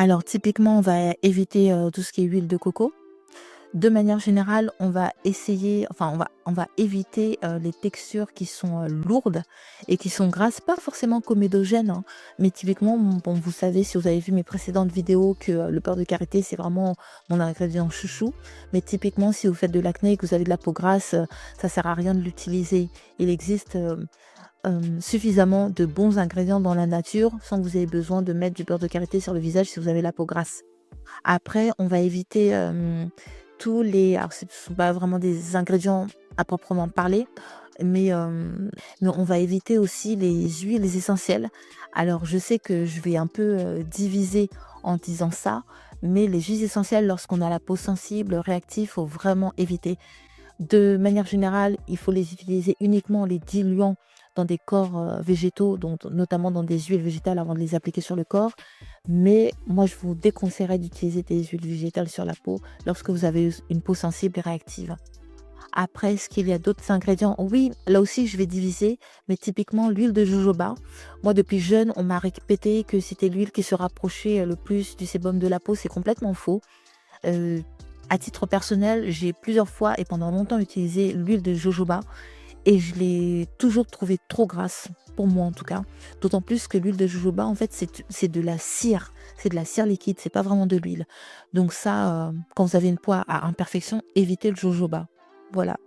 Alors typiquement, on va éviter, tout ce qui est huile de coco. De manière générale, on va essayer enfin on va éviter, les textures qui sont, lourdes et qui sont grasses, pas forcément comédogènes, hein, mais typiquement, bon, vous savez si vous avez vu mes précédentes vidéos que, le beurre de karité, c'est vraiment mon ingrédient chouchou. Mais typiquement, si vous faites de l'acné et que vous avez de la peau grasse, ça sert à rien de l'utiliser. Il existe, suffisamment de bons ingrédients dans la nature sans que vous ayez besoin de mettre du beurre de karité sur le visage si vous avez la peau grasse. Après, on va éviter, tous les alors ce ne sont pas vraiment des ingrédients à proprement parler, mais on va éviter aussi les huiles essentielles. Alors je sais que je vais un peu, diviser en disant ça, mais les huiles essentielles lorsqu'on a la peau sensible, réactive, faut vraiment éviter. De manière générale, il faut les utiliser uniquement en les diluant dans des corps, végétaux, donc notamment dans des huiles végétales avant de les appliquer sur le corps. Mais moi, je vous déconseillerais d'utiliser des huiles végétales sur la peau lorsque vous avez une peau sensible et réactive. Après, est-ce qu'il y a d'autres ingrédients? Oui, là aussi, je vais diviser, mais typiquement l'huile de jojoba. Moi, depuis jeune, on m'a répété que c'était l'huile qui se rapprochait, le plus du sébum de la peau. C'est complètement faux. Heu, à titre personnel, j'ai plusieurs fois et pendant longtemps utilisé l'huile de jojoba et je l'ai toujours trouvée trop grasse, pour moi en tout cas. D'autant plus que l'huile de jojoba, en fait, c'est de la cire, c'est de la cire liquide, c'est pas vraiment de l'huile. Donc ça, quand vous avez une peau à imperfection, évitez le jojoba. Voilà.